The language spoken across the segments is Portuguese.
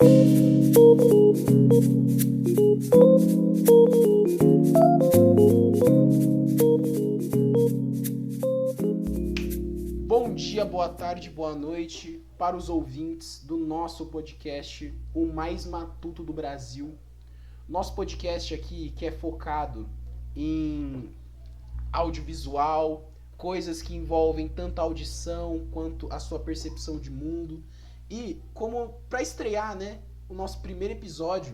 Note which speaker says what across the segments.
Speaker 1: Bom dia, boa tarde, boa noite para os ouvintes do nosso podcast, o mais matuto do Brasil. Nosso podcast aqui que é focado em audiovisual, coisas que envolvem tanto a audição quanto a sua percepção de mundo. E como para estrear, o nosso primeiro episódio,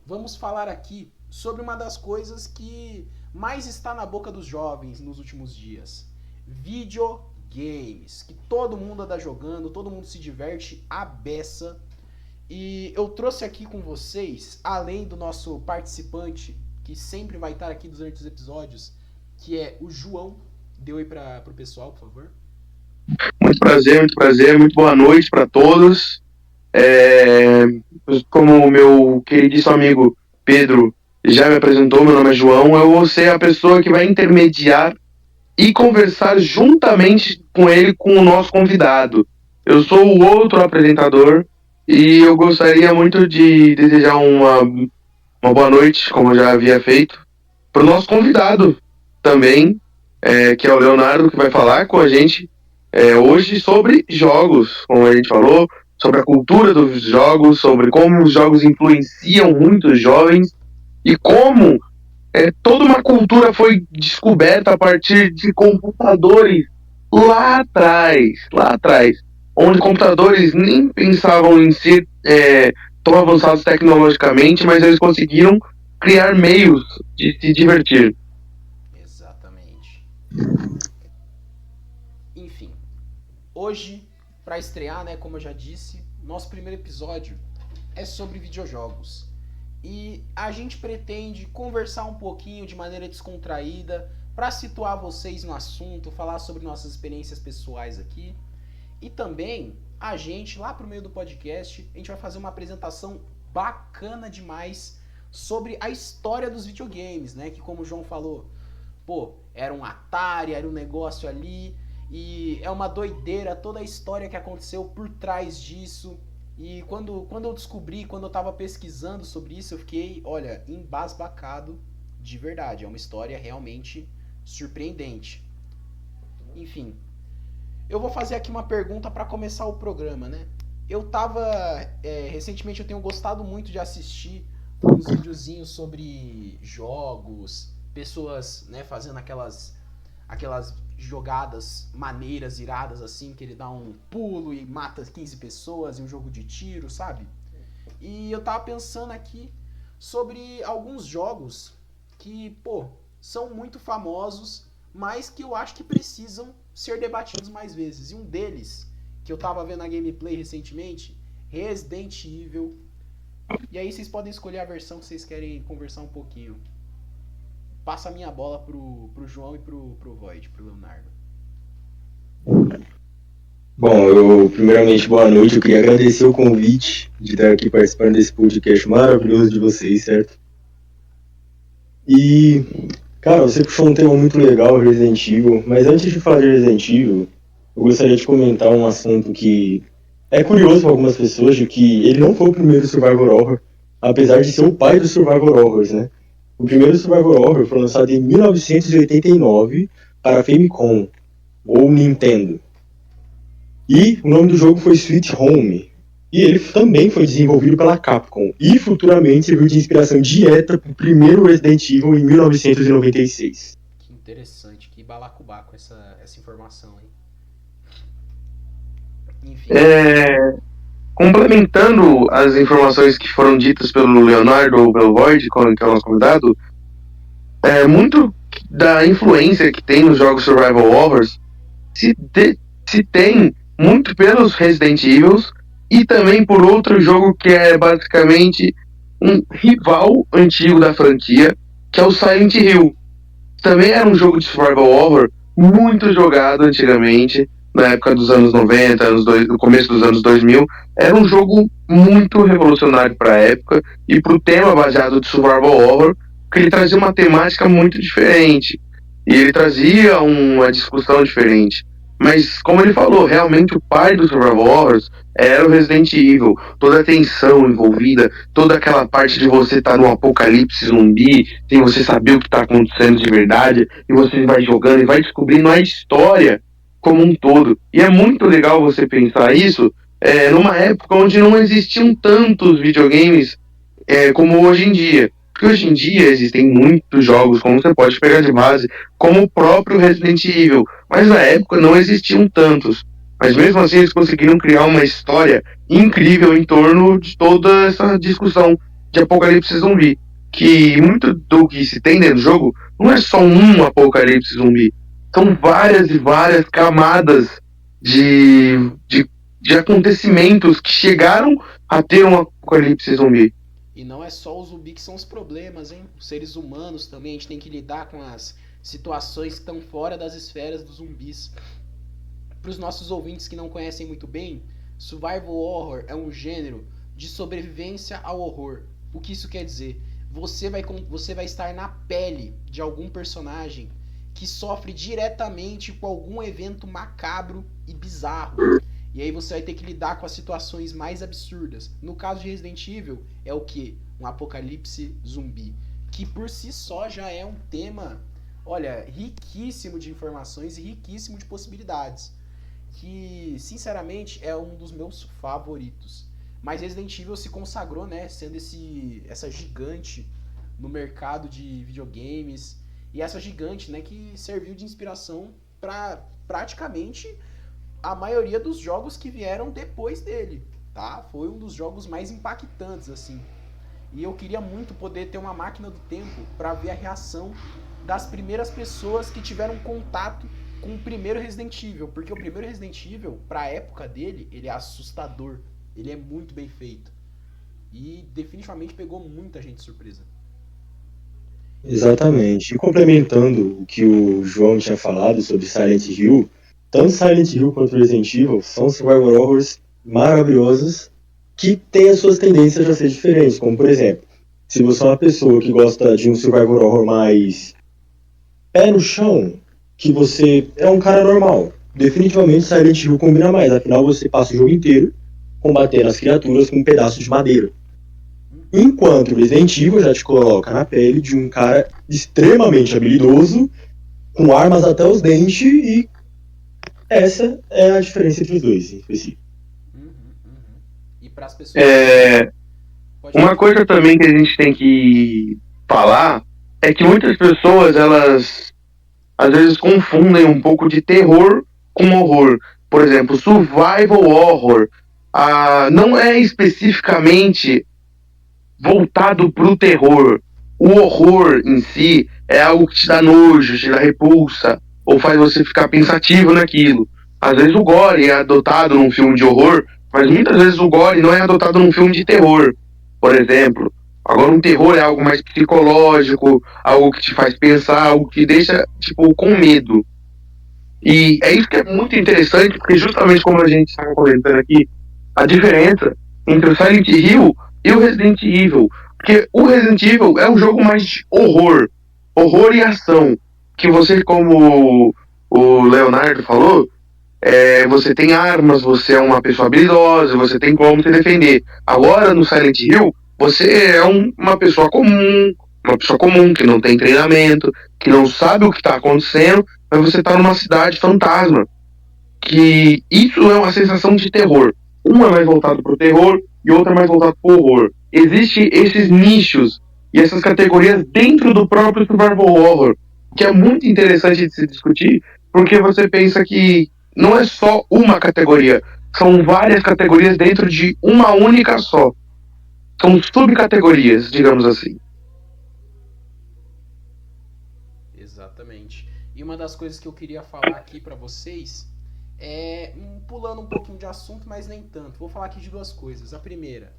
Speaker 1: vamos falar aqui sobre uma das coisas que mais está na boca dos jovens nos últimos dias: videogames, que todo mundo anda jogando, todo mundo se diverte à beça. E eu trouxe aqui com vocês, além do nosso participante, que sempre vai estar aqui durante os episódios, que é o João. Dê oi para o pessoal, por favor.
Speaker 2: Muito prazer, muito boa noite para todos. Como o meu queridíssimo amigo Pedro já me apresentou, meu nome é João, eu vou ser a pessoa que vai intermediar e conversar juntamente com ele, com o nosso convidado. Eu sou o outro apresentador e eu gostaria muito de desejar uma boa noite, como eu já havia feito, para o nosso convidado também, que é o Leonardo, que vai falar com a gente hoje sobre jogos, como a gente falou, sobre a cultura dos jogos, sobre como os jogos influenciam muitos jovens e como toda uma cultura foi descoberta a partir de computadores lá atrás, onde computadores nem pensavam em ser tão avançados tecnologicamente, mas eles conseguiram criar meios de se divertir.
Speaker 1: Exatamente. Enfim, hoje, para estrear, como eu já disse, nosso primeiro episódio é sobre videojogos. E a gente pretende conversar um pouquinho de maneira descontraída para situar vocês no assunto, falar sobre nossas experiências pessoais aqui. E também a gente, lá pro meio do podcast, a gente vai fazer uma apresentação bacana demais sobre a história dos videogames, que como o João falou, era um Atari, era um negócio ali, e é uma doideira toda a história que aconteceu por trás disso. E quando eu descobri, quando eu tava pesquisando sobre isso, eu fiquei, embasbacado de verdade. É uma história realmente surpreendente. Enfim, eu vou fazer aqui uma pergunta para começar o programa, recentemente eu tenho gostado muito de assistir uns videozinhos sobre jogos, pessoas, fazendo aquelas jogadas maneiras, iradas, assim, que ele dá um pulo e mata 15 pessoas em um jogo de tiro, sabe? E eu tava pensando aqui sobre alguns jogos que, são muito famosos, mas que eu acho que precisam ser debatidos mais vezes. E um deles, que eu tava vendo a gameplay recentemente, Resident Evil. E aí vocês podem escolher a versão que vocês querem conversar um pouquinho. Passa a minha bola pro João e pro Void, pro Leonardo.
Speaker 3: Bom, primeiramente, boa noite. Eu queria agradecer o convite de estar aqui participando desse podcast maravilhoso de vocês, certo? E, cara, você puxou um tema muito legal, Resident Evil, mas antes de falar de Resident Evil, eu gostaria de comentar um assunto que é curioso para algumas pessoas, de que ele não foi o primeiro survival horror, apesar de ser o pai dos survival horrors, né? O primeiro survival horror foi lançado em 1989 para Famicom, ou Nintendo. E o nome do jogo foi Sweet Home. E ele também foi desenvolvido pela Capcom. E futuramente serviu de inspiração direta para o primeiro Resident Evil em 1996.
Speaker 1: Que interessante, que balacobaco essa informação aí. Enfim.
Speaker 2: Complementando as informações que foram ditas pelo Leonardo ou pelo Void, que é o nosso convidado, muito da influência que tem nos jogos Survival Horrors se tem muito pelos Resident Evil e também por outro jogo que é basicamente um rival antigo da franquia, que é o Silent Hill. Também era um jogo de Survival Horror muito jogado antigamente, na época dos anos 90, no começo dos anos 2000, era um jogo muito revolucionário para a época e para o tema baseado de Survival Horror, porque ele trazia uma temática muito diferente e ele trazia uma discussão diferente. Mas, como ele falou, realmente o pai do Survival Horrors era o Resident Evil. Toda a tensão envolvida, toda aquela parte de você estar num apocalipse zumbi, sem você saber o que está acontecendo de verdade, e você vai jogando e vai descobrindo a história como um todo. E é muito legal você pensar isso numa época onde não existiam tantos videogames como hoje em dia. Porque hoje em dia existem muitos jogos, como você pode pegar de base, como o próprio Resident Evil. Mas na época não existiam tantos. Mas mesmo assim eles conseguiram criar uma história incrível em torno de toda essa discussão de apocalipse zumbi. Que muito do que se tem dentro do jogo não é só um apocalipse zumbi. São várias e várias camadas de acontecimentos que chegaram a ter um apocalipse zumbi.
Speaker 1: E não é só o zumbi que são os problemas, hein? Os seres humanos também, a gente tem que lidar com as situações que estão fora das esferas dos zumbis. Para os nossos ouvintes que não conhecem muito bem, Survival Horror é um gênero de sobrevivência ao horror. O que isso quer dizer? Você vai estar na pele de algum personagem que sofre diretamente com algum evento macabro e bizarro. E aí você vai ter que lidar com as situações mais absurdas. No caso de Resident Evil, é o quê? Um apocalipse zumbi. Que por si só já é um tema, olha, riquíssimo de informações e riquíssimo de possibilidades. Que, sinceramente, é um dos meus favoritos. Mas Resident Evil se consagrou, né? Sendo essa gigante no mercado de videogames. E essa gigante, né? Que serviu de inspiração para praticamente a maioria dos jogos que vieram depois dele, tá? Foi um dos jogos mais impactantes, assim. E eu queria muito poder ter uma máquina do tempo para ver a reação das primeiras pessoas que tiveram contato com o primeiro Resident Evil, porque o primeiro Resident Evil, pra época dele, ele é assustador, ele é muito bem feito. E definitivamente pegou muita gente de surpresa.
Speaker 3: Exatamente. E complementando o que o João tinha falado sobre Silent Hill, tanto Silent Hill quanto Resident Evil são survival horrors maravilhosos que têm as suas tendências a ser diferentes. Como, por exemplo, se você é uma pessoa que gosta de um survival horror mais pé no chão, que você é um cara normal, definitivamente Silent Hill combina mais. Afinal, você passa o jogo inteiro combatendo as criaturas com um pedaço de madeira. Enquanto Resident Evil já te coloca na pele de um cara extremamente habilidoso, com armas até os dentes, e essa é a diferença entre os dois, em específico.
Speaker 1: E para as pessoas...
Speaker 2: Uma coisa também que a gente tem que falar é que muitas pessoas, elas às vezes confundem um pouco de terror com horror. Por exemplo, survival horror não é especificamente voltado pro terror. O horror em si é algo que te dá nojo, te dá repulsa, ou faz você ficar pensativo naquilo. Às vezes o gore é adotado num filme de horror, mas muitas vezes o gore não é adotado num filme de terror, por exemplo. Agora um terror é algo mais psicológico, algo que te faz pensar, algo que deixa, tipo, com medo. E é isso que é muito interessante, porque justamente como a gente estava comentando aqui, a diferença entre o Silent Hill e o Resident Evil. Porque o Resident Evil é um jogo mais de horror e ação. Que você, como o Leonardo falou, você tem armas, você é uma pessoa habilidosa, você tem como se defender. Agora, no Silent Hill, você é uma pessoa comum que não tem treinamento, que não sabe o que está acontecendo, mas você está numa cidade fantasma. Que isso é uma sensação de terror. Uma é mais voltado para o terror e outra é mais voltado para o horror. Existem esses nichos e essas categorias dentro do próprio survival horror, que é muito interessante de se discutir, porque você pensa que não é só uma categoria, são várias categorias dentro de uma única só. São subcategorias, digamos assim.
Speaker 1: Exatamente. E uma das coisas que eu queria falar aqui pra vocês é, pulando um pouquinho de assunto, mas nem tanto. Vou falar aqui de duas coisas. A primeira,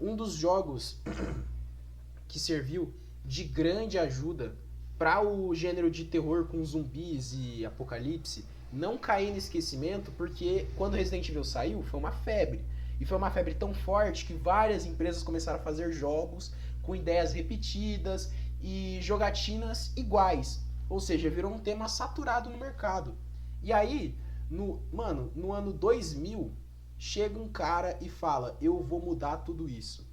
Speaker 1: um dos jogos que serviu de grande ajuda para o gênero de terror com zumbis e apocalipse não cair no esquecimento, porque quando Resident Evil saiu foi uma febre. E foi uma febre tão forte que várias empresas começaram a fazer jogos com ideias repetidas e jogatinas iguais. Ou seja, virou um tema saturado no mercado. E aí, no ano 2000, chega um cara e fala, eu vou mudar tudo isso.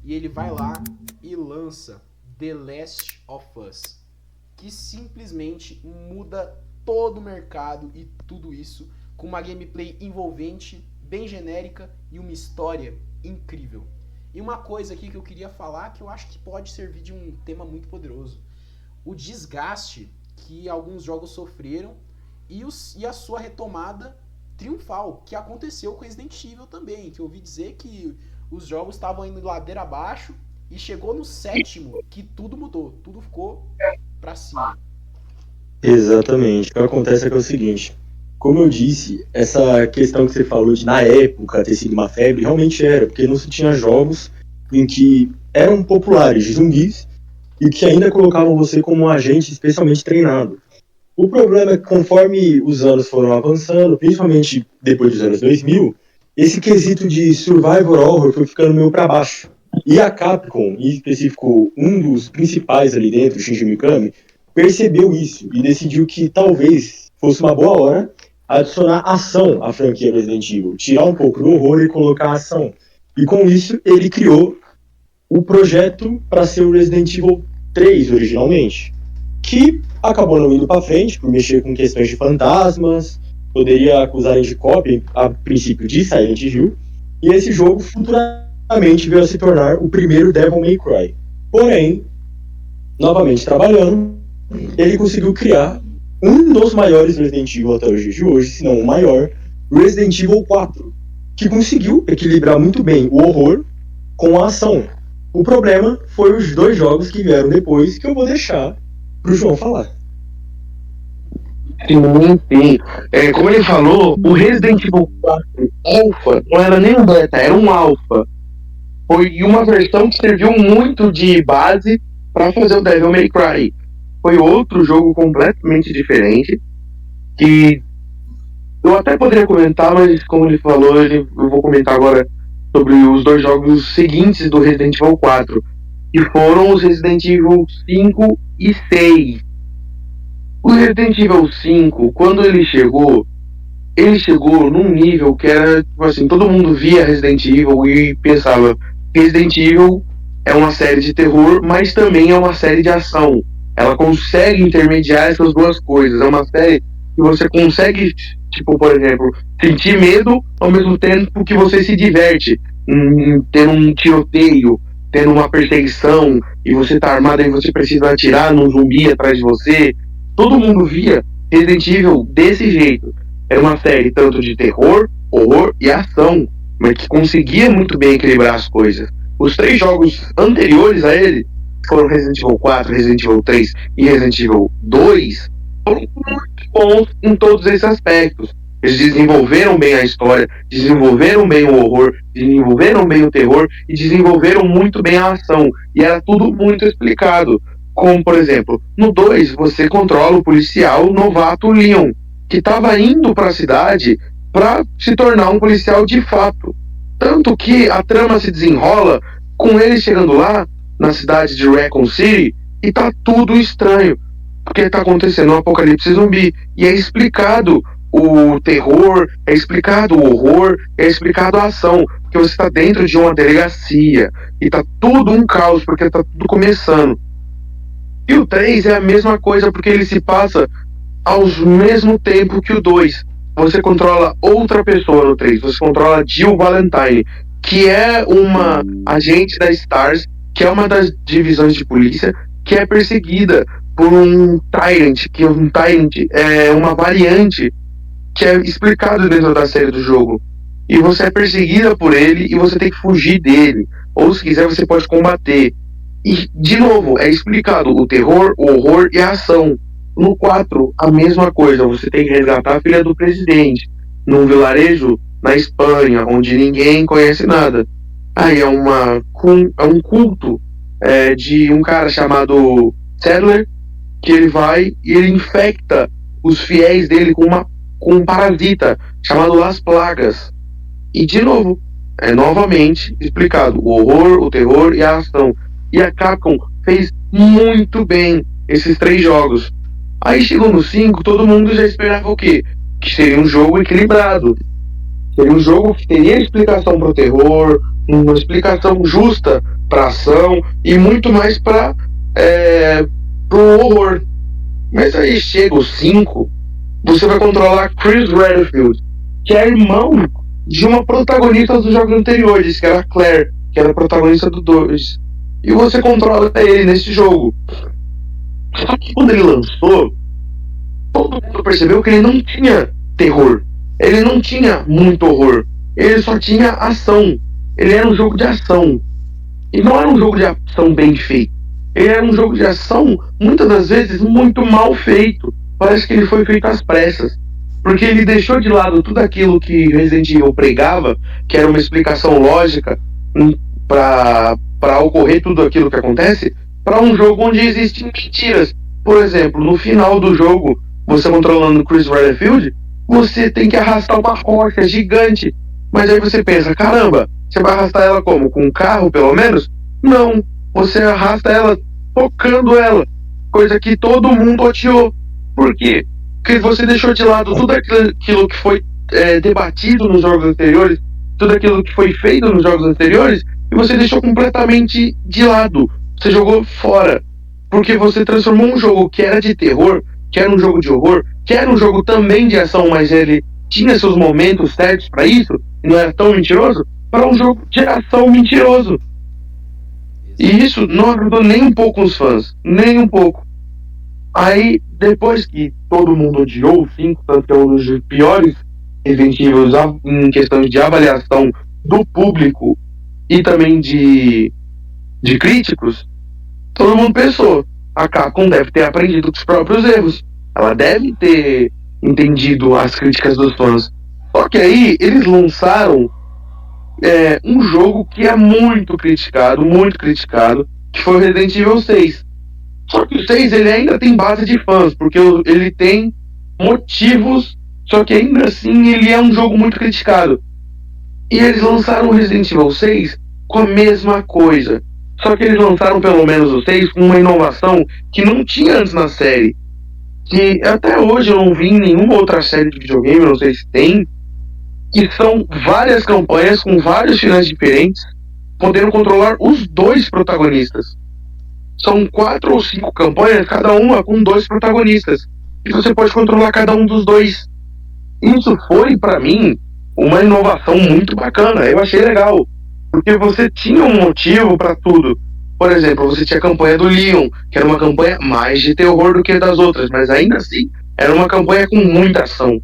Speaker 1: E ele vai lá e lança The Last of Us, que simplesmente muda todo o mercado e tudo isso, com uma gameplay envolvente, bem genérica e uma história incrível. E uma coisa aqui que eu queria falar, que eu acho que pode servir de um tema muito poderoso. O desgaste que alguns jogos sofreram e a sua retomada triunfal, que aconteceu com Resident Evil também, que eu ouvi dizer que os jogos estavam indo ladeira abaixo e chegou no 7º que tudo mudou, tudo ficou pra cima.
Speaker 3: Exatamente. O que acontece é que é o seguinte, como eu disse, essa questão que você falou de na época ter sido uma febre, realmente era, porque não se tinha jogos em que eram populares de zumbis e que ainda colocavam você como um agente especialmente treinado. O problema é que conforme os anos foram avançando, principalmente depois dos anos 2000, esse quesito de survival horror foi ficando meio para baixo. E a Capcom, em específico um dos principais ali dentro, Shinji Mikami, percebeu isso e decidiu que talvez fosse uma boa hora adicionar ação à franquia Resident Evil, tirar um pouco do horror e colocar ação. E com isso ele criou o projeto para ser o Resident Evil 3 originalmente, que acabou não indo para frente por mexer com questões de fantasmas, poderia acusarem de cópia a princípio de Silent Hill, e esse jogo futuramente veio a se tornar o primeiro Devil May Cry. Porém, novamente trabalhando, ele conseguiu criar um dos maiores Resident Evil até os dias de hoje, se não o maior, Resident Evil 4, que conseguiu equilibrar muito bem o horror com a ação. O problema foi os dois jogos que vieram depois, que eu vou deixar pro João falar.
Speaker 2: Sim. Como ele falou, o Resident Evil 4 Alpha não era nem um beta, era um Alpha. Foi uma versão que serviu muito de base para fazer o Devil May Cry. Foi outro jogo completamente diferente, que eu até poderia comentar, mas como ele falou, eu vou comentar agora sobre os dois jogos seguintes do Resident Evil 4, que foram os Resident Evil 5 e 6. O Resident Evil 5, quando ele chegou num nível que era, tipo assim, todo mundo via Resident Evil e pensava, Resident Evil é uma série de terror, mas também é uma série de ação. Ela consegue intermediar essas duas coisas. É uma série que você consegue, tipo, por exemplo, sentir medo ao mesmo tempo que você se diverte. Tendo um tiroteio, tendo uma perseguição, e você tá armado e você precisa atirar num zumbi atrás de você. Todo mundo via Resident Evil desse jeito. Era uma série tanto de terror, horror e ação, mas que conseguia muito bem equilibrar as coisas. Os 3 jogos anteriores a ele, foram Resident Evil 4, Resident Evil 3 e Resident Evil 2, foram muito bons em todos esses aspectos. Eles desenvolveram bem a história, desenvolveram bem o horror, desenvolveram bem o terror e desenvolveram muito bem a ação. E era tudo muito explicado. Como, por exemplo, no 2 você controla o policial novato Leon, que estava indo para a cidade para se tornar um policial de fato. Tanto que a trama se desenrola com ele chegando lá, na cidade de Raccoon City, e tá tudo estranho, porque tá acontecendo um apocalipse zumbi, e é explicado o terror, é explicado o horror, é explicado a ação, porque você tá dentro de uma delegacia, e tá tudo um caos, porque tá tudo começando. E o 3 é a mesma coisa, porque ele se passa ao mesmo tempo que o 2. Você controla outra pessoa no 3, você controla Jill Valentine, que é uma agente da STARS, que é uma das divisões de polícia, que é perseguida por um Tyrant, que um Tyrant é uma variante que é explicado dentro da série do jogo. E você é perseguida por ele e você tem que fugir dele. Ou se quiser, você pode combater. E, de novo, é explicado o terror, o horror e a ação. No 4, a mesma coisa. Você tem que resgatar a filha do presidente num vilarejo na Espanha, onde ninguém conhece nada. Aí é um culto de um cara chamado Sadler, que ele vai e ele infecta os fiéis dele com um parasita chamado Las Plagas. E, de novo, é novamente explicado o horror, o terror e a ação. E a Capcom fez muito bem esses 3 jogos. Aí chegou no 5, todo mundo já esperava o quê? que seria um jogo equilibrado. Seria um jogo que teria explicação para o terror, uma explicação justa para ação e muito mais para o horror. Mas aí chega o 5, você vai controlar Chris Redfield, que é irmão de uma protagonista dos jogos anteriores, que era a Claire, que era a protagonista do 2. E você controla ele nesse jogo. Só que quando ele lançou, todo mundo percebeu que ele não tinha terror. Ele não tinha muito horror. Ele só tinha ação. Ele era um jogo de ação. E não era um jogo de ação bem feito. Ele era um jogo de ação, muitas das vezes, muito mal feito. Parece que ele foi feito às pressas. Porque ele deixou de lado tudo aquilo que Resident Evil pregava, que era uma explicação lógica para ocorrer tudo aquilo que acontece, para um jogo onde existem mentiras. Por exemplo, no final do jogo, você controlando Chris Redfield, você tem que arrastar uma rocha gigante. Mas aí você pensa, caramba, você vai arrastar ela como? Com um carro, pelo menos? Não, você arrasta ela tocando ela. Coisa que todo mundo odiou. Por quê? Porque você deixou de lado tudo aquilo que foi debatido nos jogos anteriores, tudo aquilo que foi feito nos jogos anteriores, e você deixou completamente de lado. Você jogou fora. Porque você transformou um jogo que era de terror, que era um jogo de horror, que era um jogo também de ação, mas ele tinha seus momentos certos para isso, e não era tão mentiroso, para um jogo de ação mentiroso. E isso não agradou nem um pouco os fãs, nem um pouco. Aí, depois que todo mundo odiou o 5, tanto que é um dos piores Resident Evil em questões de avaliação do público e também de críticos, todo mundo pensou, a Capcom deve ter aprendido com os próprios erros. Ela deve ter entendido as críticas dos fãs. Só que aí eles lançaram um jogo que é muito criticado, que foi o Resident Evil 6. Só que o 6 ele ainda tem base de fãs, porque ele tem motivos, só que ainda assim ele é um jogo muito criticado. E eles lançaram o Resident Evil 6 com a mesma coisa. Só que eles lançaram pelo menos o 6 com uma inovação que não tinha antes na série. Que até hoje eu não vi em nenhuma outra série de videogame, não sei se tem, que são várias campanhas com vários finais diferentes, podendo controlar os dois protagonistas. São 4 ou 5 campanhas, cada uma com 2 protagonistas. E você pode controlar cada um dos dois. Isso foi, pra mim, uma inovação muito bacana. Eu achei legal. Porque você tinha um motivo pra tudo. Por exemplo, você tinha a campanha do Leon, que era uma campanha mais de terror do que das outras. Mas ainda assim, era uma campanha com muita ação.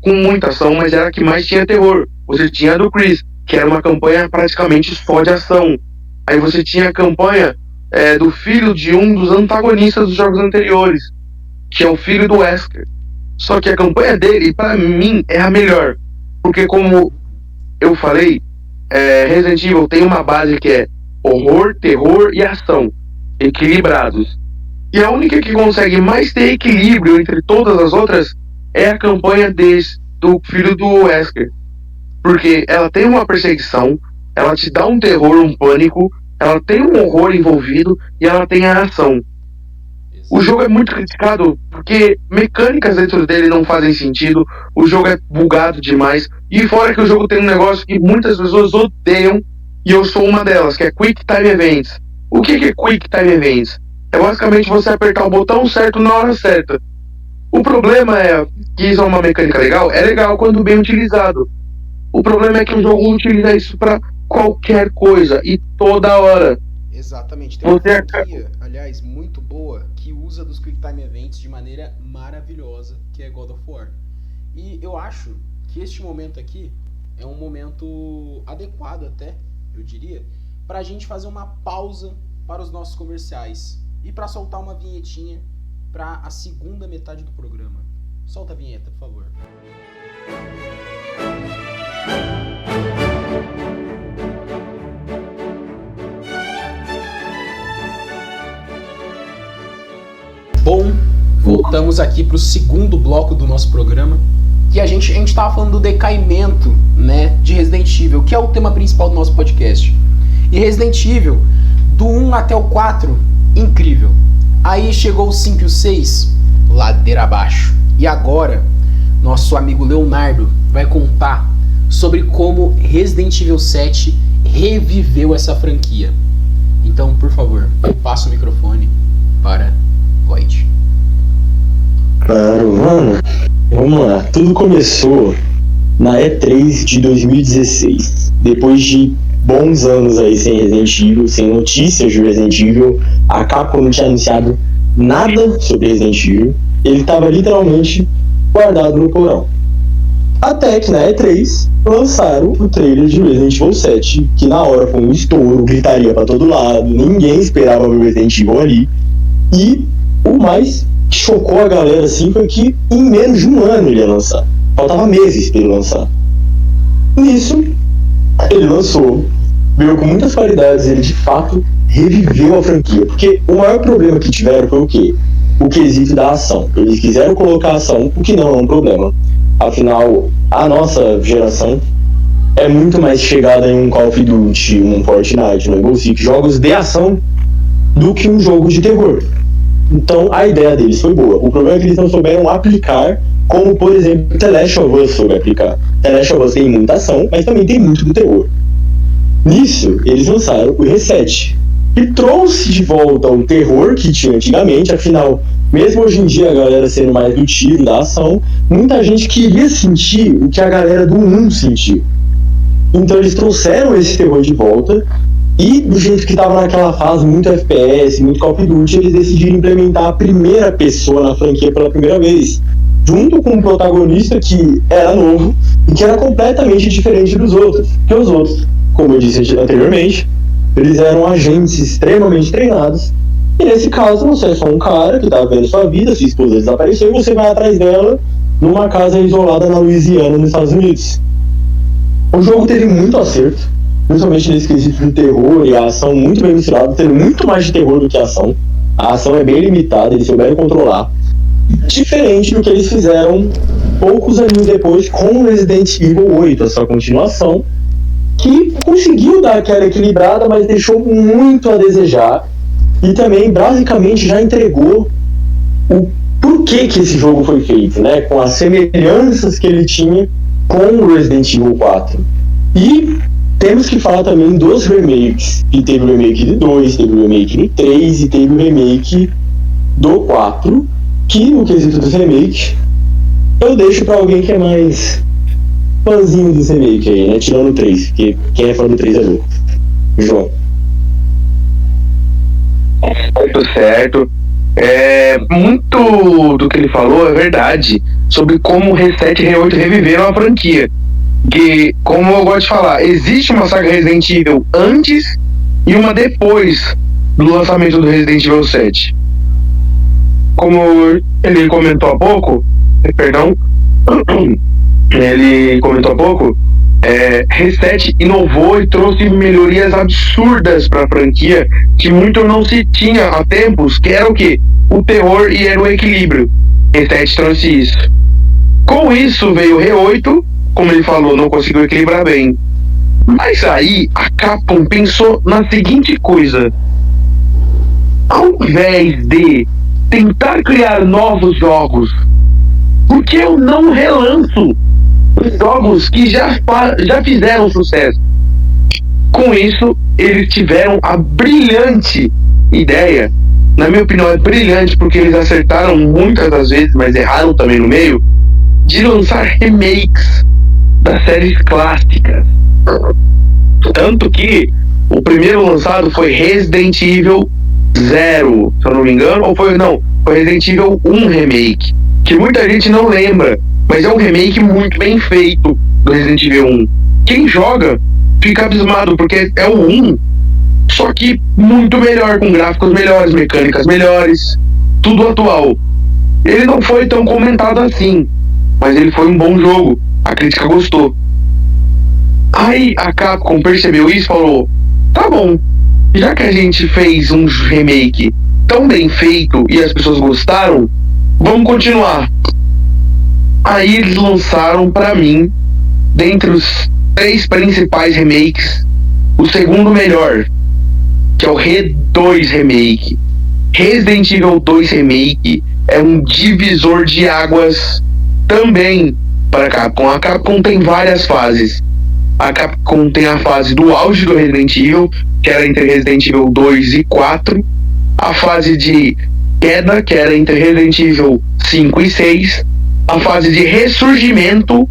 Speaker 2: Com muita ação, mas era a que mais tinha terror. Você tinha a do Chris, que era uma campanha praticamente só de ação. Aí você tinha a campanha do filho de um dos antagonistas dos jogos anteriores, que é o filho do Wesker. Só que a campanha dele, pra mim, é a melhor. Porque como eu falei, Resident Evil tem uma base que é horror, terror e ação, equilibrados. E a única que consegue mais ter equilíbrio entre todas as outras é a campanha do filho do Wesker. Porque ela tem uma perseguição, ela te dá um terror, um pânico, ela tem um horror envolvido e ela tem a ação. O jogo é muito criticado porque mecânicas dentro dele não fazem sentido, o jogo é bugado demais, e fora que o jogo tem um negócio que muitas pessoas odeiam, e eu sou uma delas, que é Quick Time Events. O que é Quick Time Events? É basicamente você apertar o botão certo na hora certa. O problema é que isso é uma mecânica legal, é legal quando bem utilizado. O problema é que o jogo utiliza isso pra qualquer coisa e toda hora.
Speaker 1: Exatamente. Tem uma franquia, aliás, muito boa, que usa dos Quick Time Events de maneira maravilhosa, que é God of War. E eu acho que este momento aqui é um momento adequado até, eu diria, pra gente fazer uma pausa para os nossos comerciais e pra soltar uma vinhetinha pra a segunda metade do programa. Solta a vinheta, por favor. Bom, voltamos aqui para o segundo bloco do nosso programa, que a gente estava falando do decaimento, né, de Resident Evil, que é o tema principal do nosso podcast. E Resident Evil, do 1 até o 4, incrível. Aí chegou o 5 e o 6, ladeira abaixo. E agora, nosso amigo Leonardo vai contar sobre como Resident Evil 7 reviveu essa franquia. Então, por favor, passa o microfone para Lloyd.
Speaker 3: Claro, mano. Vamos lá. Tudo começou na E3 de 2016. Depois de bons anos aí sem Resident Evil, sem notícias de Resident Evil, a Capcom não tinha anunciado nada sobre Resident Evil. Ele estava literalmente guardado no porão. Até que na E3 lançaram o trailer de Resident Evil 7, que na hora foi um estouro, gritaria pra todo lado, ninguém esperava ver Resident Evil ali. E o mais que chocou a galera assim foi que em menos de um ano ele ia lançar. Faltava meses pra ele lançar. Nisso, ele lançou, veio com muitas qualidades, ele de fato reviveu a franquia. Porque o maior problema que tiveram foi o quê? O quesito da ação. Eles quiseram colocar ação, o que não é um problema. Afinal, a nossa geração é muito mais chegada em um Call of Duty, um Fortnite, um Rainbow Six, jogos de ação, do que um jogo de terror. Então a ideia deles foi boa. O problema é que eles não souberam aplicar, como por exemplo The Last of Us soube aplicar. The Last of Us tem muita ação, mas também tem muito do terror. Nisso, eles lançaram o Reset, que trouxe de volta o terror que tinha antigamente. Afinal, mesmo hoje em dia a galera sendo mais do tiro, da ação, muita gente queria sentir o que a galera do 1 sentiu. Então eles trouxeram esse terror de volta, e do jeito que estava naquela fase, muito FPS, muito Call of Duty, eles decidiram implementar a primeira pessoa na franquia pela primeira vez, junto com um protagonista que era novo e que era completamente diferente dos outros. Porque os outros, como eu disse anteriormente, eles eram agentes extremamente treinados. E nesse caso, você é só um cara que tá vendo sua vida, sua esposa desapareceu e você vai atrás dela numa casa isolada na Louisiana, nos Estados Unidos. O jogo teve muito acerto, principalmente nesse quesito de terror e a ação muito bem misturada, tendo muito mais de terror do que ação. A ação é bem limitada, eles souberam controlar. Diferente do que eles fizeram poucos anos depois com Resident Evil 8, a sua continuação, que conseguiu dar aquela equilibrada, mas deixou muito a desejar. E também, basicamente, já entregou o porquê que esse jogo foi feito, né? Com as semelhanças que ele tinha com o Resident Evil 4. E temos que falar também dos remakes. E teve o remake do 2, teve o remake do 3 e teve o remake do 4. Que, no quesito dos remakes, eu deixo pra alguém que é mais fãzinho dos remakes aí, né? Tirando o 3, porque quem é fã do 3 é louco. João.
Speaker 2: Certo. Muito do que ele falou é verdade sobre como o Reset e Re8 reviveram a franquia. Que, como eu gosto de falar, existe uma saga Resident Evil antes e uma depois do lançamento do Resident Evil 7. Como ele comentou há pouco, Reset inovou e trouxe melhorias absurdas para a franquia que muito não se tinha há tempos, que era o quê? O terror e era o equilíbrio. Reset trouxe isso. Com isso veio o Re8, como ele falou, não conseguiu equilibrar bem. Mas aí a Capcom pensou na seguinte coisa: ao invés de tentar criar novos jogos, por que eu não relanço os jogos que já fizeram sucesso? Com isso, eles tiveram a brilhante ideia, na minha opinião é brilhante porque eles acertaram muitas das vezes, mas erraram também no meio, de lançar remakes das séries clássicas. Tanto que o primeiro lançado foi Resident Evil 0, se eu não me engano, ou foi Resident Evil 1 Remake, que muita gente não lembra, mas é um remake muito bem feito do Resident Evil 1. Quem joga fica abismado, porque é o 1, só que muito melhor, com gráficos melhores, mecânicas melhores, tudo atual. Ele não foi tão comentado assim, mas ele foi um bom jogo, a crítica gostou. Aí a Capcom percebeu isso e falou: tá bom, já que a gente fez um remake tão bem feito e as pessoas gostaram, vamos continuar. Aí eles lançaram pra mim, dentre os 3 principais remakes, o segundo melhor, que é o Re2 Remake. Resident Evil 2 Remake é um divisor de águas também para a Capcom. A Capcom tem várias fases. A Capcom tem a fase do auge do Resident Evil, que era entre Resident Evil 2 e 4. A fase de queda, que era entre Resident Evil 5 e 6. A fase de ressurgimento,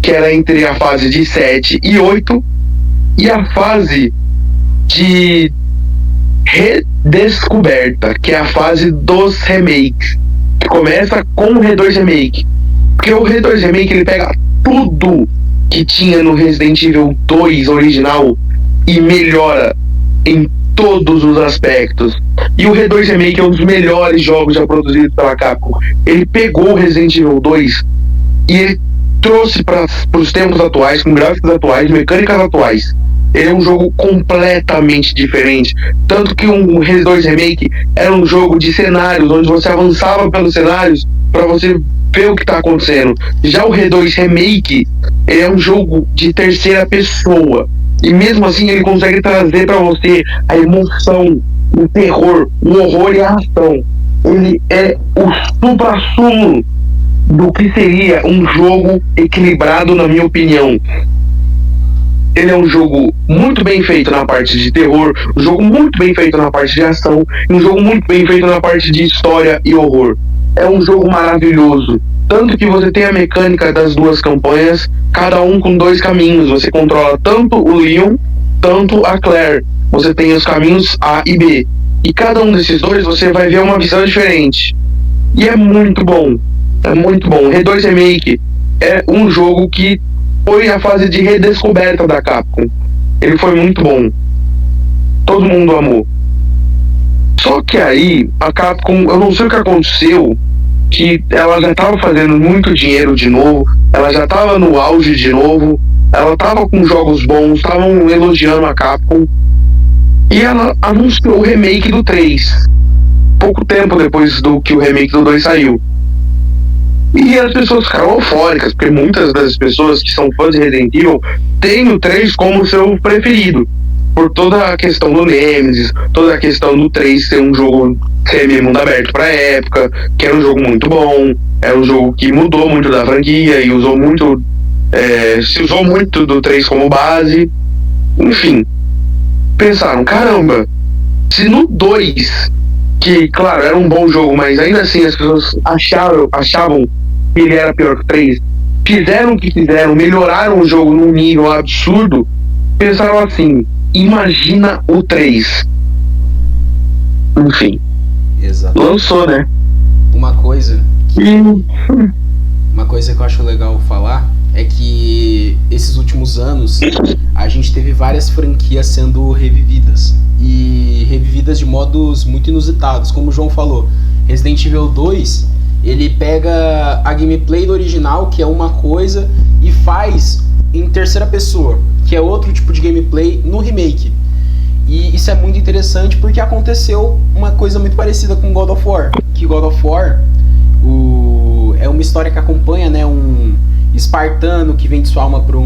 Speaker 2: que era entre a fase de 7 e 8. E a fase de redescoberta, que é a fase dos remakes, que começa com o R2 Remake. Porque o R2 Remake ele pega tudo que tinha no Resident Evil 2 original e melhora em todos os aspectos. E o R2 Remake é um dos melhores jogos já produzidos pela Capcom. Ele pegou o Resident Evil 2 e ele trouxe para os tempos atuais, com gráficos atuais, mecânicas atuais. Ele é um jogo completamente diferente. Tanto que um R2 Remake era um jogo de cenários, onde você avançava pelos cenários para você ver o que está acontecendo. Já o R2 Remake, ele é um jogo de terceira pessoa. E mesmo assim ele consegue trazer para você a emoção, o terror, o horror e a ação. Ele é o supra-sumo do que seria um jogo equilibrado, na minha opinião. Ele é um jogo muito bem feito na parte de terror, um jogo muito bem feito na parte de ação, e um jogo muito bem feito na parte de história e horror. É um jogo maravilhoso. Tanto que você tem a mecânica das duas campanhas, cada um com dois caminhos. Você controla tanto o Leon, tanto a Claire. Você tem os caminhos A e B. E cada um desses dois você vai ver uma visão diferente. E é muito bom. É muito bom. O R2 Remake é um jogo que foi a fase de redescoberta da Capcom. Ele foi muito bom. Todo mundo amou. Só que aí, a Capcom, eu não sei o que aconteceu, que ela já estava fazendo muito dinheiro de novo, ela já estava no auge de novo, ela estava com jogos bons, estavam elogiando a Capcom, e ela anunciou o remake do 3, pouco tempo depois do que o remake do 2 saiu. E as pessoas ficaram eufóricas, porque muitas das pessoas que são fãs de Resident Evil têm o 3 como seu preferido, por toda a questão do Nemesis, toda a questão do 3 ser um jogo semi-mundo aberto pra época, que era um jogo muito bom, era um jogo que mudou muito da franquia e usou muito, se usou muito do 3 como base. Enfim, pensaram, caramba, se no 2, que claro, era um bom jogo, mas ainda assim as pessoas achavam que ele era pior que o 3, fizeram o que fizeram, melhoraram o jogo num nível absurdo, pensaram assim, imagina o 3. Enfim.
Speaker 1: Exato.
Speaker 2: Lançou, né?
Speaker 1: Uma coisa que eu acho legal falar é que esses últimos anos a gente teve várias franquias sendo revividas. E revividas de modos muito inusitados. Como o João falou, Resident Evil 2, ele pega a gameplay do original, que é uma coisa, e faz em terceira pessoa, que é outro tipo de gameplay, no remake. E isso é muito interessante porque aconteceu uma coisa muito parecida com God of War. Que God of War é uma história que acompanha, né, um espartano que vende sua alma pro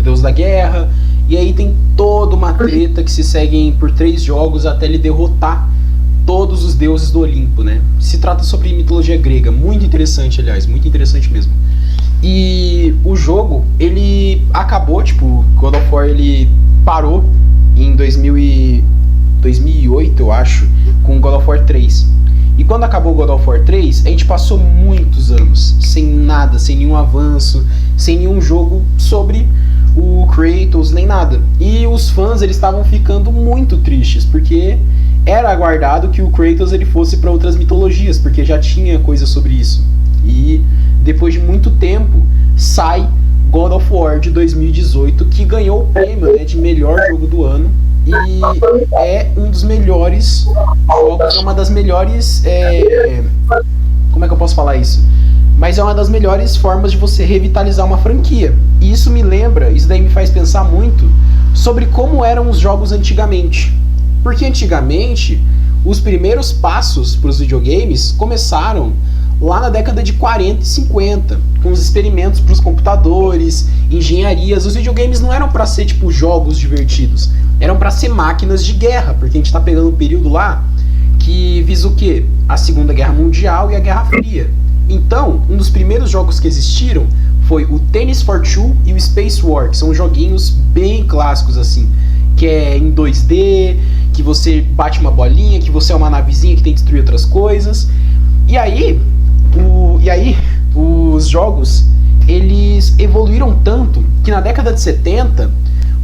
Speaker 1: deus da guerra. E aí tem toda uma treta que se seguem por 3 jogos até ele derrotar todos os deuses do Olimpo, né? Se trata sobre mitologia grega, muito interessante, aliás, muito interessante mesmo. E o jogo, ele acabou, tipo, God of War ele parou em 2008, eu acho, com God of War 3. E quando acabou God of War 3, a gente passou muitos anos sem nada, sem nenhum avanço, sem nenhum jogo sobre o Kratos, nem nada. E os fãs, eles estavam ficando muito tristes, porque era aguardado que o Kratos ele fosse para outras mitologias, porque já tinha coisa sobre isso. E depois de muito tempo, sai God of War de 2018, que ganhou o prêmio, né, de melhor jogo do ano. E é um dos melhores jogos, é uma das melhores... como é que eu posso falar isso? Mas é uma das melhores formas de você revitalizar uma franquia. E isso me lembra, isso daí me faz pensar muito sobre como eram os jogos antigamente. Porque antigamente, os primeiros passos para os videogames começaram lá na década de 40 e 50, com os experimentos para os computadores, engenharias. Os videogames não eram para ser tipo jogos divertidos, eram para ser máquinas de guerra, porque a gente está pegando um período lá que visa o quê? A Segunda Guerra Mundial e a Guerra Fria. Então, um dos primeiros jogos que existiram foi o Tennis for Two e o Space War, que são joguinhos bem clássicos, assim, que é em 2D, que você bate uma bolinha, que você é uma navezinha que tem que destruir outras coisas. E aí, os jogos, eles evoluíram tanto que na década de 70,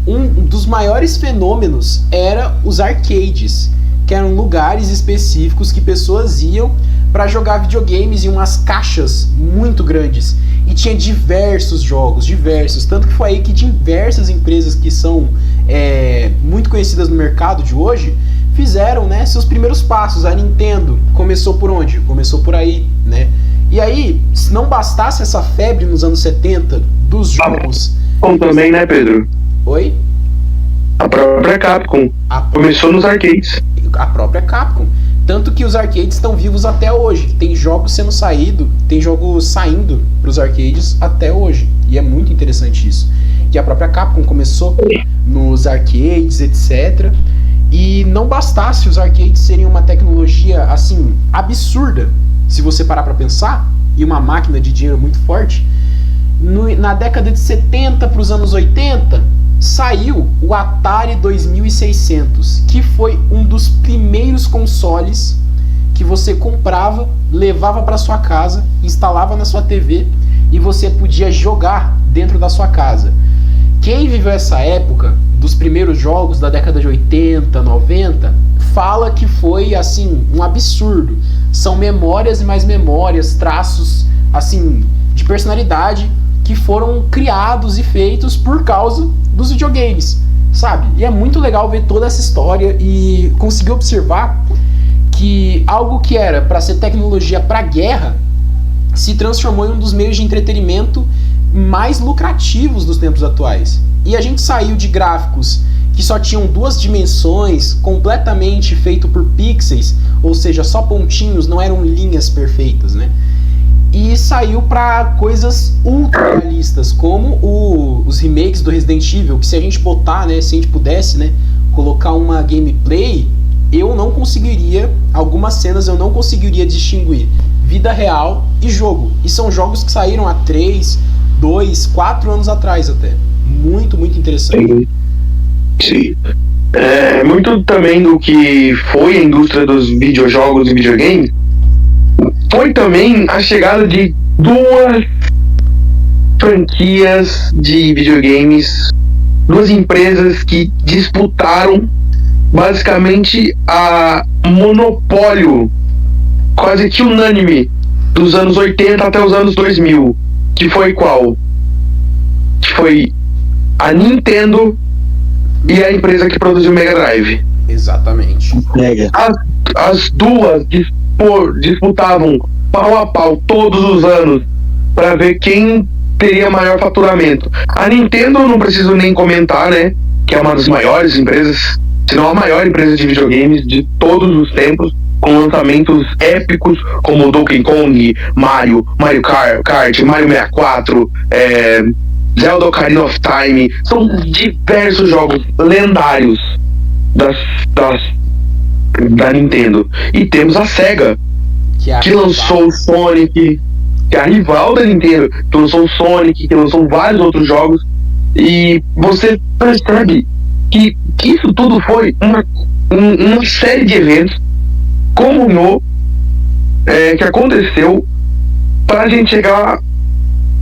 Speaker 1: um dos maiores fenômenos era os arcades, que eram lugares específicos que pessoas iam para jogar videogames em umas caixas muito grandes. E tinha diversos jogos, tanto que foi aí que diversas empresas que são muito conhecidas no mercado de hoje fizeram, né, seus primeiros passos. A Nintendo começou por onde? Começou por aí, né? E aí, se não bastasse essa febre nos anos 70 dos jogos...
Speaker 2: Bom, também, né, Pedro?
Speaker 1: Oi?
Speaker 2: A própria Capcom começou nos arcades.
Speaker 1: A própria Capcom. Tanto que os arcades estão vivos até hoje. Tem jogos saindo para os arcades até hoje. E é muito interessante isso. Que a própria Capcom começou nos arcades, etc. E não bastasse os arcades serem uma tecnologia, assim, absurda, se você parar para pensar, e uma máquina de dinheiro muito forte, na década de 70 para os anos 80, saiu o Atari 2600, que foi um dos primeiros consoles que você comprava, levava para sua casa, instalava na sua TV e você podia jogar dentro da sua casa. Quem viveu essa época dos primeiros jogos da década de 80, 90, fala que foi assim um absurdo. São memórias e mais memórias, traços assim de personalidade que foram criados e feitos por causa dos videogames, sabe? E é muito legal ver toda essa história e conseguir observar que algo que era para ser tecnologia para guerra se transformou em um dos meios de entretenimento mais lucrativos dos tempos atuais. E a gente saiu de gráficos que só tinham 2 dimensões, completamente feito por pixels, ou seja, só pontinhos, não eram linhas perfeitas, né? E saiu para coisas ultra realistas, como os remakes do Resident Evil, que se a gente botar, né, se a gente pudesse, né, colocar uma gameplay, eu não conseguiria, algumas cenas eu não conseguiria distinguir vida real e jogo. E são jogos que saíram há 3, 2, 4 anos atrás até. Muito, muito interessante.
Speaker 2: Sim. Muito também do que foi a indústria dos videojogos e videogames foi também a chegada de 2 franquias de videogames, 2 empresas que disputaram basicamente a monopólio quase que unânime dos anos 80 até os anos 2000, que foi qual? Que foi a Nintendo e a empresa que produziu o Mega Drive.
Speaker 1: Exatamente.
Speaker 2: As duas disputavam pau a pau todos os anos para ver quem teria maior faturamento. A Nintendo, não preciso nem comentar, né, que é uma das maiores empresas, se não a maior empresa de videogames de todos os tempos, com lançamentos épicos como Donkey Kong, Mario Kart, Mario 64, Zelda Ocarina of Time. São diversos jogos lendários da Nintendo. E temos a Sega, que lançou o Sonic, que é a rival da Nintendo, que lançou o Sonic, que lançou vários outros jogos. E você percebe que isso tudo foi uma série de eventos combinou, que aconteceu para a gente chegar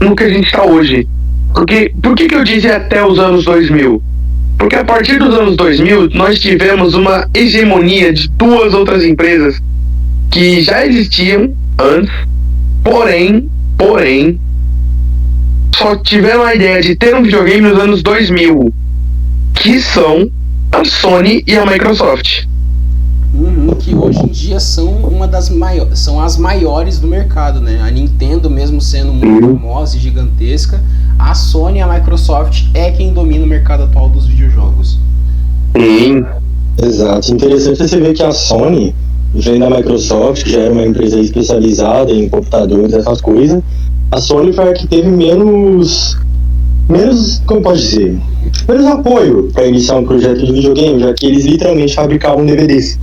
Speaker 2: no que a gente está hoje. Porque, por que eu disse até os anos 2000? Porque a partir dos anos 2000 nós tivemos uma hegemonia de 2 outras empresas que já existiam antes, porém só tiveram a ideia de ter um videogame nos anos 2000, que são a Sony e a Microsoft.
Speaker 1: Que hoje em dia são são as maiores do mercado, né? A Nintendo, mesmo sendo muito famosa e gigantesca, a Sony e a Microsoft é quem domina o mercado atual dos videojogos.
Speaker 2: Sim.
Speaker 3: Exato. Interessante você ver que a Sony vem da Microsoft, que já era uma empresa especializada em computadores, essas coisas. A Sony foi a que teve menos, como pode dizer, menos apoio para iniciar um projeto de videogame, já que eles literalmente fabricavam DVDs.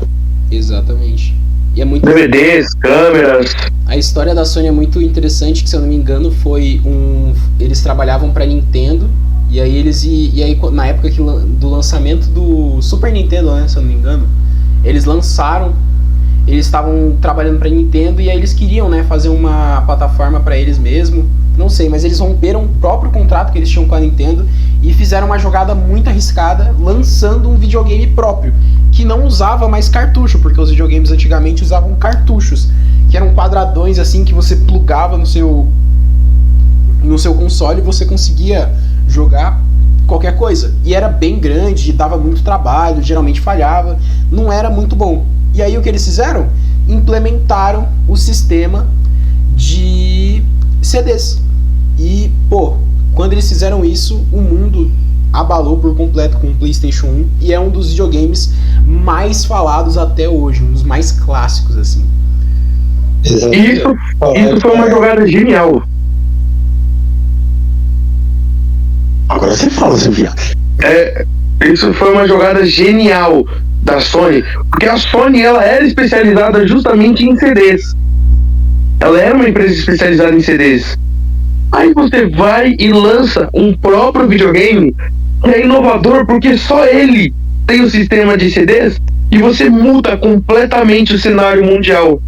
Speaker 1: Exatamente. E é muito...
Speaker 2: DVDs, câmeras.
Speaker 1: A história da Sony é muito interessante, que se eu não me engano foi eles trabalhavam pra Nintendo, e aí na época do lançamento do Super Nintendo, né, se eu não me engano, eles estavam trabalhando pra Nintendo e aí eles queriam, né, fazer uma plataforma pra eles mesmo, não sei, mas eles romperam o próprio contrato que eles tinham com a Nintendo e fizeram uma jogada muito arriscada, lançando um videogame próprio, que não usava mais cartucho, porque os videogames antigamente usavam cartuchos, que eram quadradões assim que você plugava no seu console e você conseguia jogar qualquer coisa. E era bem grande, dava muito trabalho, geralmente falhava, não era muito bom. E aí o que eles fizeram? Implementaram o sistema de CDs. E, quando eles fizeram isso, o mundo abalou por completo com o PlayStation 1 e é um dos videogames mais falados até hoje, um dos mais clássicos, assim.
Speaker 2: Isso foi uma jogada genial.
Speaker 3: Agora você fala, seu viado.
Speaker 2: Isso foi uma jogada genial da Sony, porque a Sony ela era especializada justamente em CDs. Ela era uma empresa especializada em CDs. Aí você vai e lança um próprio videogame que é inovador, porque só ele tem o sistema de CDs e você muda completamente o cenário mundial.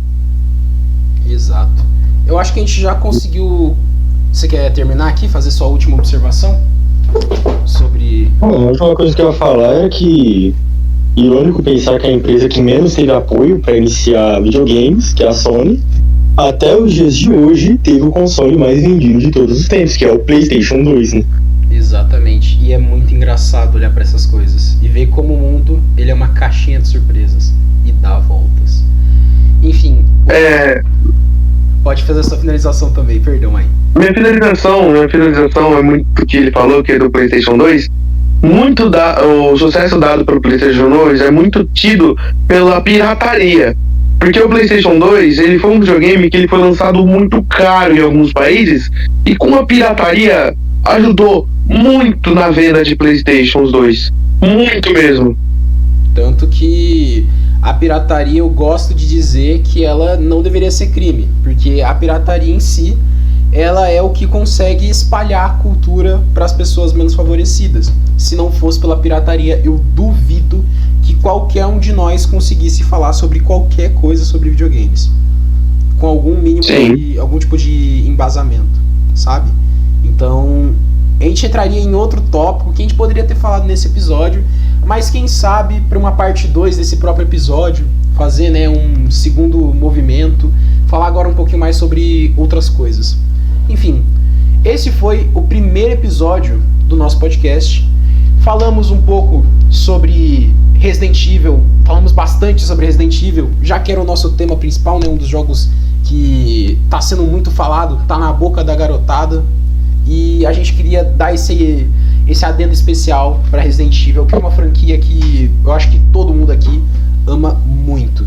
Speaker 1: Exato. Eu acho que a gente já conseguiu... Você quer terminar aqui, fazer sua última observação? Sobre...
Speaker 3: Bom, a última coisa que eu ia falar é que irônico pensar que a empresa que menos teve apoio para iniciar videogames, que é a Sony, até os dias de hoje teve o console mais vendido de todos os tempos, que é o PlayStation 2, né?
Speaker 1: Exatamente. E é muito engraçado olhar para essas coisas e ver como o mundo ele é uma caixinha de surpresas e dá voltas. Enfim. Pode fazer a sua finalização também, perdão aí.
Speaker 2: Minha finalização é muito o que ele falou, que é do PlayStation 2. O sucesso dado pelo PlayStation 2 é muito tido pela pirataria. Porque o PlayStation 2, ele foi um videogame que ele foi lançado muito caro em alguns países, e com a pirataria ajudou muito na venda de PlayStation 2. Muito mesmo.
Speaker 1: Tanto que a pirataria, eu gosto de dizer que ela não deveria ser crime, porque a pirataria em si, ela é o que consegue espalhar a cultura para as pessoas menos favorecidas. Se não fosse pela pirataria, eu duvido que qualquer um de nós conseguisse falar sobre qualquer coisa sobre videogames, com algum mínimo algum tipo de embasamento, sabe? Então, a gente entraria em outro tópico que a gente poderia ter falado nesse episódio, mas quem sabe para uma parte 2 desse próprio episódio, fazer, né, um segundo movimento, falar agora um pouquinho mais sobre outras coisas. Enfim, esse foi o primeiro episódio do nosso podcast. Falamos um pouco sobre Resident Evil, falamos bastante sobre Resident Evil, já que era o nosso tema principal, né, um dos jogos que está sendo muito falado, está na boca da garotada, e a gente queria dar esse adendo especial para Resident Evil, que é uma franquia que eu acho que todo mundo aqui ama muito.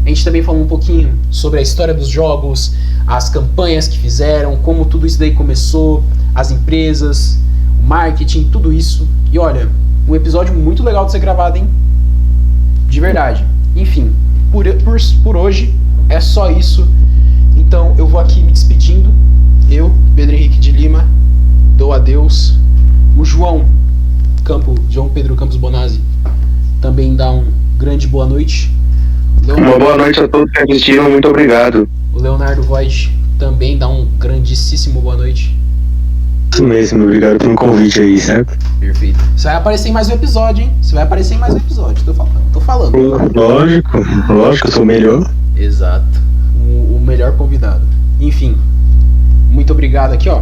Speaker 1: A gente também falou um pouquinho sobre a história dos jogos, as campanhas que fizeram, como tudo isso daí começou, as empresas, o marketing, tudo isso. E olha, um episódio muito legal de ser gravado, hein? De verdade. Enfim, por hoje é só isso. Então eu vou aqui me despedindo. Eu, Pedro Henrique de Lima, dou adeus. O João Pedro Campos Bonazzi também dá um grande boa noite.
Speaker 2: Uma boa noite a todos que assistiram, muito obrigado.
Speaker 1: O Leonardo Voigt também dá um grandíssimo boa noite.
Speaker 3: Isso mesmo, obrigado pelo convite aí, certo?
Speaker 1: Perfeito. Você vai aparecer em mais um episódio, hein? Tô falando.
Speaker 3: Lógico, eu sou o melhor.
Speaker 1: Exato. O melhor convidado. Enfim, muito obrigado aqui, ó.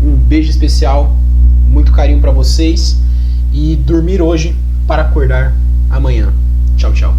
Speaker 1: Um beijo especial, muito carinho pra vocês. E dormir hoje para acordar amanhã. Tchau, tchau.